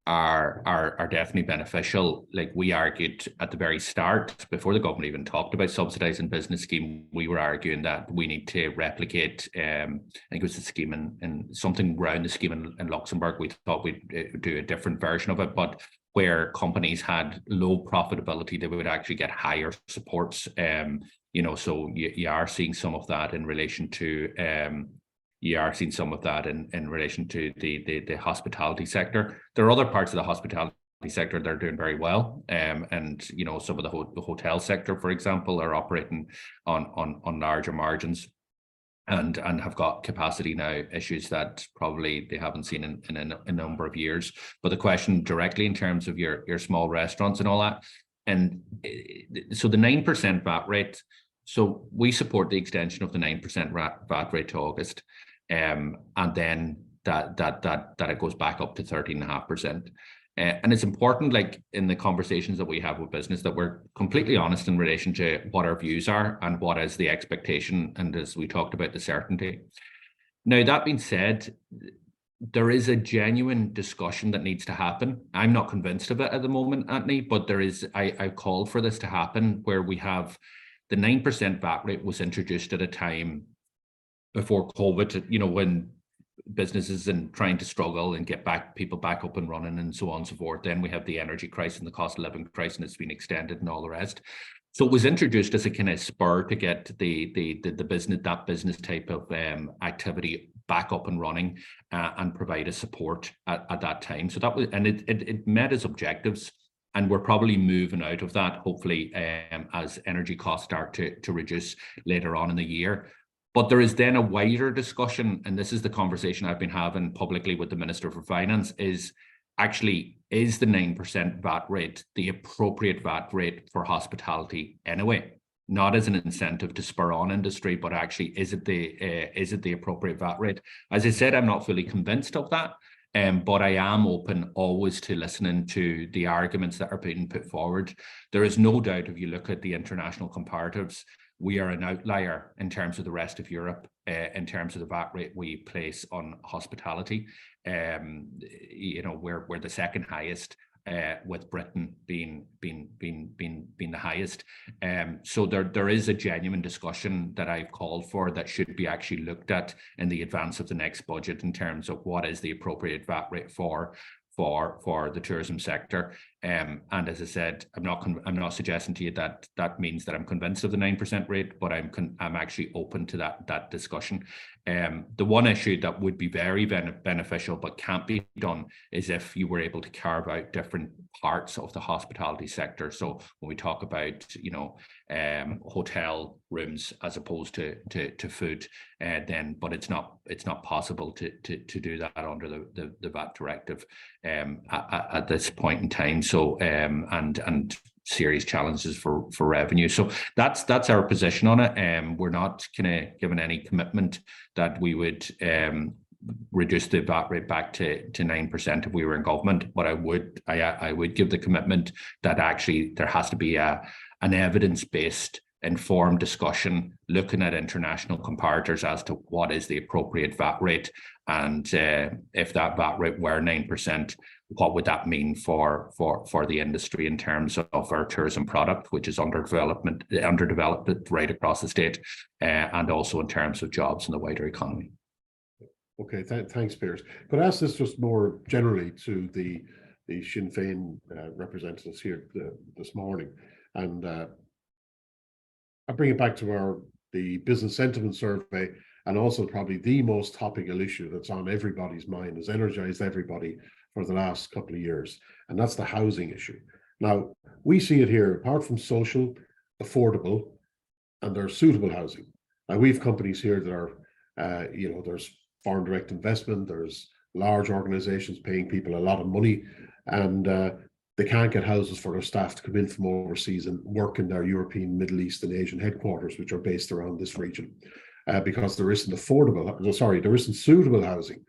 are definitely beneficial. Like we argued at the very start, before the government even talked about subsidising business scheme, we were arguing that we need to replicate, I think it was the scheme in something around the scheme in Luxembourg. We thought we'd do a different version of it, but where companies had low profitability, they would actually get higher supports. So you are seeing some of that in relation to you are seeing some of that in relation to the hospitality sector. There are other parts of the hospitality sector that are doing very well, and some of the hotel sector, for example, are operating on larger margins and have got capacity now issues that probably they haven't seen in a number of years. But the question directly in terms of your small restaurants and all that, and so the 9% VAT rate. So we support the extension of the 9% VAT rate to August. And then that it goes back up to 13.5%. And it's important, like in the conversations that we have with business, that we're completely honest in relation to what our views are and what is the expectation, and as we talked about, the certainty. Now, that being said, there is a genuine discussion that needs to happen. I'm not convinced of it at the moment, Anthony, but there is, I called for this to happen, where we have the 9% VAT rate was introduced at a time before COVID, when businesses and trying to struggle and get people back up and running and so on and so forth. Then we have the energy crisis and the cost of living crisis, and it's been extended and all the rest. So it was introduced as a kind of spur to get the business type of activity back up and running and provide a support at that time. So that was, and it met its objectives. And we're probably moving out of that, hopefully, as energy costs start to reduce later on in the year. But there is then a wider discussion, and this is the conversation I've been having publicly with the Minister for Finance, is the 9% VAT rate the appropriate VAT rate for hospitality anyway? Not as an incentive to spur on industry, but actually, is it the appropriate VAT rate? As I said, I'm not fully convinced of that, but I am open always to listening to the arguments that are being put forward. There is no doubt, if you look at the international comparatives, we are an outlier in terms of the rest of Europe, in terms of the VAT rate we place on hospitality. We're the second highest, with Britain being the highest. So there is a genuine discussion that I've called for that should be actually looked at in the advance of the next budget in terms of what is the appropriate VAT rate for the tourism sector. And as I said, I'm not suggesting to you that means that I'm convinced of the 9% rate, but I'm actually open to that discussion. The one issue that would be very beneficial but can't be done is if you were able to carve out different parts of the hospitality sector. So when we talk about hotel rooms as opposed to food, but it's not possible to do that under the VAT directive at this point in time. So and serious challenges for revenue. So that's our position on it. We're not kind of given any commitment that we would reduce the VAT rate back to 9% if we were in government. But I would give the commitment that actually there has to be an evidence-based informed discussion looking at international comparators as to what is the appropriate VAT rate, and if that VAT rate were 9%, what would that mean for the industry in terms of our tourism product, which is underdeveloped right across the state, and also in terms of jobs in the wider economy. Okay, thanks, Pearse. Could I ask this just more generally to the Sinn Féin representatives here this morning, and I bring it back to the business sentiment survey, and also probably the most topical issue that's on everybody's mind, has energized everybody for the last couple of years, and that's the housing issue. Now, we see it here, apart from social, affordable, and there's suitable housing. Now, we have companies here that are, there's foreign direct investment, there's large organizations paying people a lot of money, and they can't get houses for their staff to come in from overseas and work in their European, Middle East, and Asian headquarters, which are based around this region, because there isn't suitable housing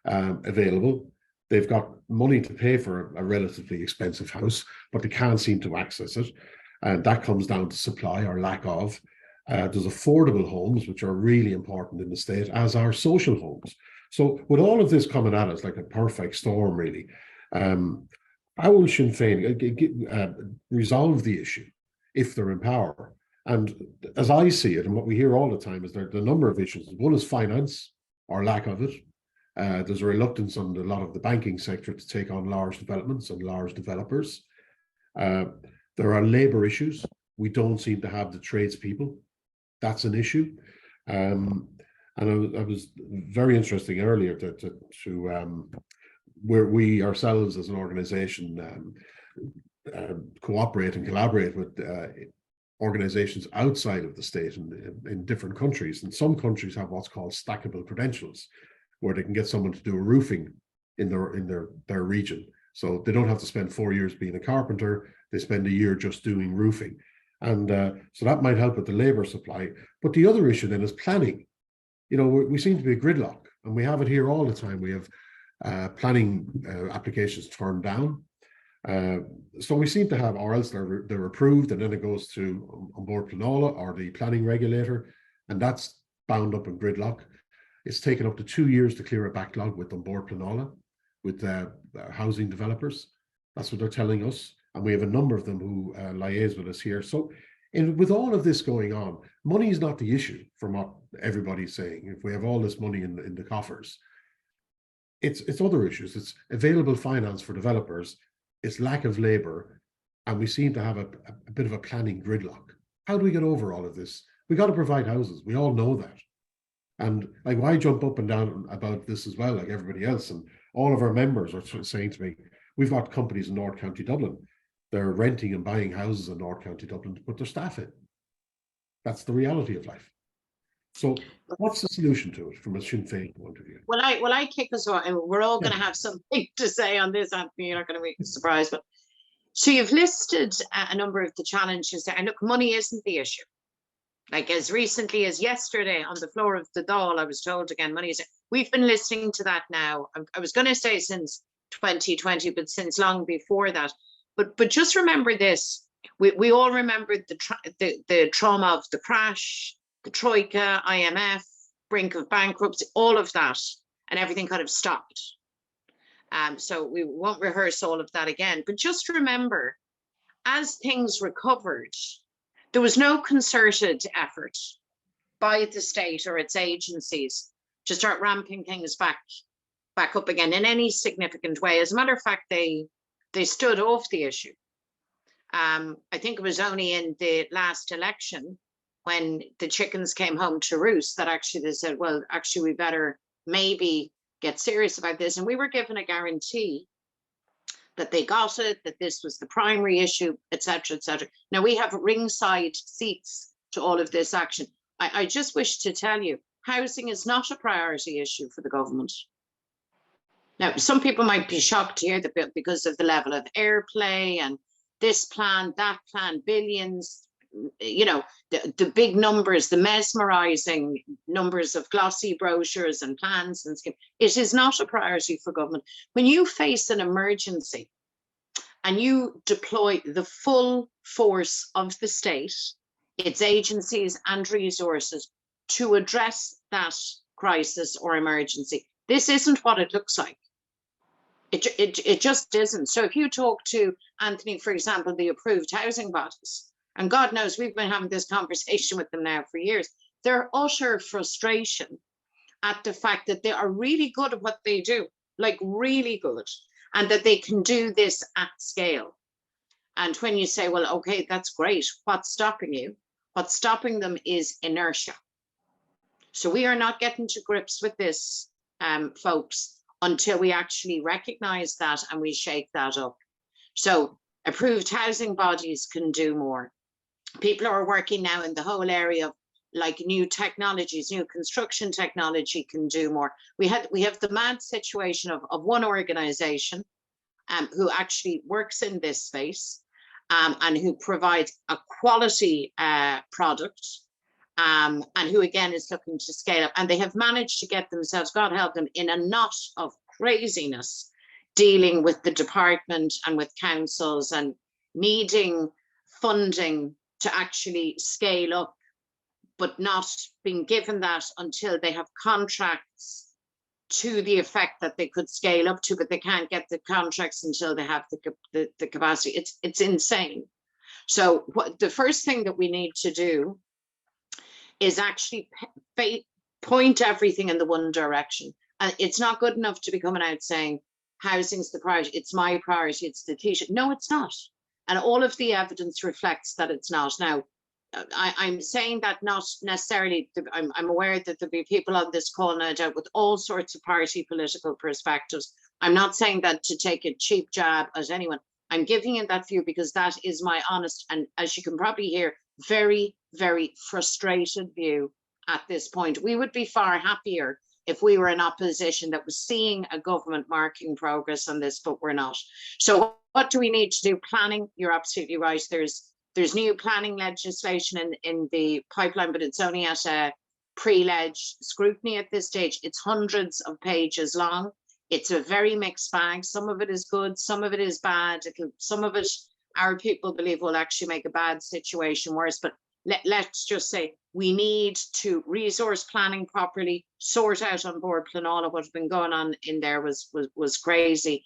available. They've got money to pay for a relatively expensive house, but they can't seem to access it. And that comes down to supply or lack of. There's affordable homes, which are really important in the state, as are social homes. So with all of this coming at us like a perfect storm, really, how will Sinn Féin resolve the issue if they're in power? And as I see it, and what we hear all the time, is there a number of issues. One is finance or lack of it. There's a reluctance on a lot of the banking sector to take on large developments and large developers. There are labour issues. We don't seem to have the tradespeople. That's an issue. And I was very interesting earlier to where we ourselves as an organisation cooperate and collaborate with organisations outside of the state in different countries. And some countries have what's called stackable credentials, where they can get someone to do a roofing in their region. So they don't have to spend 4 years being a carpenter. They spend a year just doing roofing. And so that might help with the labour supply. But the other issue then is planning. You know, we seem to be a gridlock, and we have it here all the time. We have planning applications turned down. So we seem to have, or else they're approved, and then it goes to An Bord Pleanála or the planning regulator, and that's bound up in gridlock. It's taken up to 2 years to clear a backlog with An Bord Pleanála, with housing developers. That's what they're telling us. And we have a number of them who liaise with us here. So with all of this going on, money is not the issue from what everybody's saying. If we have all this money in the coffers, it's other issues. It's available finance for developers, it's lack of labour, and we seem to have a bit of a planning gridlock. How do we get over all of this? We got to provide houses. We all know that. And like, why jump up and down about this as well, like everybody else? And all of our members are saying to me, we've got companies in North County Dublin. They're renting and buying houses in North County Dublin to put their staff in. That's the reality of life. So what's the solution to it from a Sinn Féin point of view? Well, I kick us off, and we're all going to have something to say on this, Anthony. You're not going to be surprised. But so you've listed a number of the challenges there. And look, money isn't the issue. Like as recently as yesterday on the floor of the Dáil, I was told again, money is. We've been listening to that now. I was going to say since 2020, but since long before that. But just remember this: we all remember the trauma of the crash, the Troika, IMF, brink of bankruptcy, all of that, and everything kind of stopped. So we won't rehearse all of that again. But just remember, as things recovered, there was no concerted effort by the state or its agencies to start ramping things back up again in any significant way. As a matter of fact, they stood off the issue. I think it was only in the last election when the chickens came home to roost that actually they said, well, actually, we better maybe get serious about this. And we were given a guarantee that they got it, that this was the primary issue, et cetera, et cetera. Now we have ringside seats to all of this action. I just wish to tell you, housing is not a priority issue for the government. Now, some people might be shocked to hear that because of the level of airplay and this plan, that plan, billions, you know, the big numbers, the mesmerizing numbers of glossy brochures and plans and schemes. It is not a priority for government. When you face an emergency and you deploy the full force of the state, its agencies and resources to address that crisis or emergency, this isn't what it looks like. It just isn't. So if you talk to Anthony, for example, the approved housing bodies, and God knows we've been having this conversation with them now for years, their utter frustration at the fact that they are really good at what they do, like really good, and that they can do this at scale. And when you say, well, okay, that's great, what's stopping you? What's stopping them is inertia. So we are not getting to grips with this, folks, until we actually recognize that and we shake that up. So approved housing bodies can do more. People are working now in the whole area of like new technologies, new construction technology can do more. We have the mad situation of one organization who actually works in this space and who provides a quality product and who again is looking to scale up. And they have managed to get themselves, God help them, in a knot of craziness dealing with the department and with councils and needing funding to actually scale up, but not being given that until they have contracts to the effect that they could scale up to, but they can't get the contracts until they have the capacity. It's insane. So what the first thing that we need to do is actually point everything in the one direction. And it's not good enough to be coming out saying housing's the priority, it's my priority, it's the Taoiseach. No, it's not. And all of the evidence reflects that it's not. Now, I'm saying that not necessarily, I'm aware that there'll be people on this call, no doubt, with all sorts of party political perspectives. I'm not saying that to take a cheap jab at anyone. I'm giving it that view because that is my honest, and as you can probably hear, very, very frustrated view at this point. We would be far happier if we were in opposition that was seeing a government marking progress on this, but we're not. So what do we need to do? Planning, you're absolutely right. There's new planning legislation in the pipeline, but it's only at a pre-leg scrutiny at this stage. It's hundreds of pages long. It's a very mixed bag. Some of it is good, some of it is bad. Some of it, our people believe, will actually make a bad situation worse. But let's just say we need to resource planning properly, sort out on board Planala. What's been going on in there was crazy.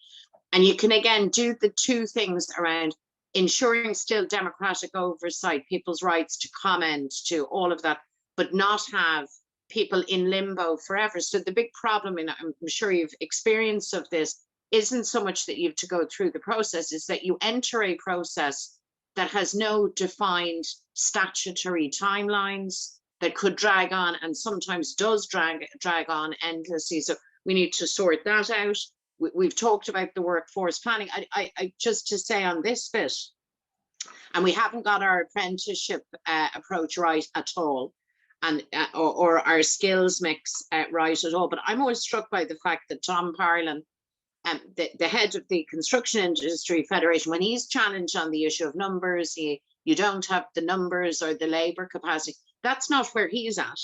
And you can again do the two things around ensuring still democratic oversight, people's rights to comment, to all of that, but not have people in limbo forever. So the big problem, and I'm sure you've experienced of this, isn't so much that you have to go through the process, is that you enter a process that has no defined statutory timelines, that could drag on, and sometimes does drag on endlessly. So we need to sort that out. We've talked about the workforce planning. I just to say on this bit, and we haven't got our apprenticeship approach right at all, and or our skills mix right at all. But I'm always struck by the fact that Tom Parlin, the head of the Construction Industry Federation, when he's challenged on the issue of numbers, you don't have the numbers or the labour capacity. That's not where he's at.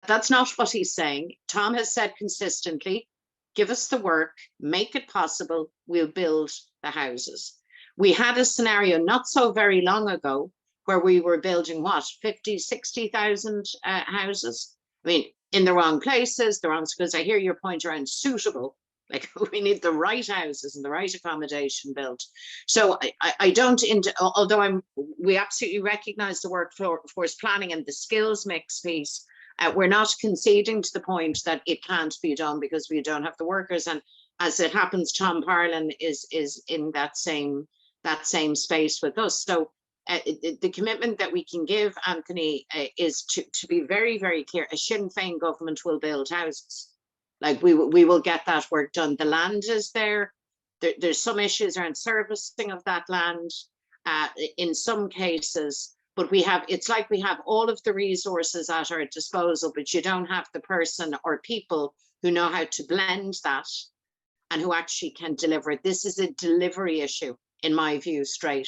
That's not what he's saying. Tom has said consistently, give us the work, make it possible, we'll build the houses. We had a scenario not so very long ago where we were building, what, 50, 60,000 houses? I mean, in the wrong places, the wrong, because I hear your point around suitable, like we need the right houses and the right accommodation built. So I don't, although we absolutely recognise the workforce planning and the skills mix piece, we're not conceding to the point that it can't be done because we don't have the workers. And as it happens, Tom Parlin is in that same space with us. So the commitment that we can give, Anthony, is to be very, very clear. A Sinn Féin government will build houses. Like we will get that work done. The land is there. There's some issues around servicing of that land in some cases. But it's like we have all of the resources at our disposal, but you don't have the person or people who know how to blend that and who actually can deliver it. This is a delivery issue, in my view, straight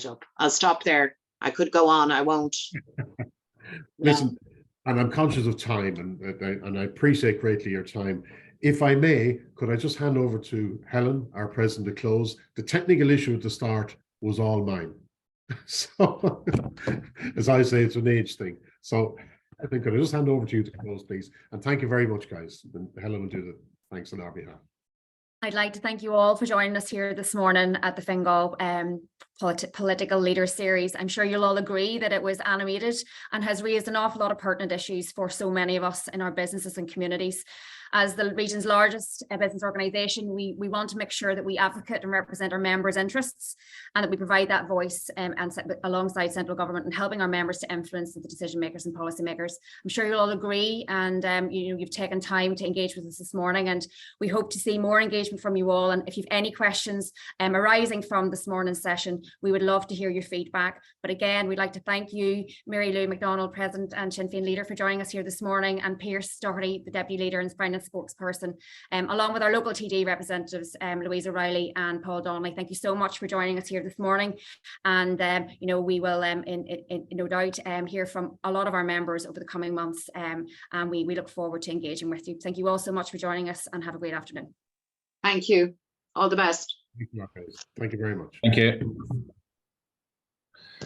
up. I'll stop there. I could go on, I won't. Listen, and I'm conscious of time, and I appreciate greatly your time. If I may, could I just hand over to Helen, our president, to close? The technical issue at the start was all mine. So, as I say, it's an age thing. So, I think could I just hand over to you to close, please? And thank you very much, guys. And Helen will do the thanks on our behalf. I'd like to thank you all for joining us here this morning at the Fine Gael Political Leader Series. I'm sure you'll all agree that it was animated and has raised an awful lot of pertinent issues for so many of us in our businesses and communities. As the region's largest business organisation, we want to make sure that we advocate and represent our members' interests and that we provide that voice alongside central government and helping our members to influence the decision makers and policy makers. I'm sure you'll all agree, and you've taken time to engage with us this morning, and we hope to see more engagement from you all. And if you've any questions arising from this morning's session, we would love to hear your feedback. But again, we'd like to thank you, Lou McDonald, President and Sinn Fein Leader, for joining us here this morning, and Pearse Doherty, the Deputy Leader and Finance Spokesperson, along with our local TD representatives, Louise O'Reilly and Paul Donnelly. Thank you so much for joining us here this morning. And we will no doubt hear from a lot of our members over the coming months, and we look forward to engaging with you. Thank you all so much for joining us, and have a great afternoon. Thank you. All the best. Thank you very much. Thank you.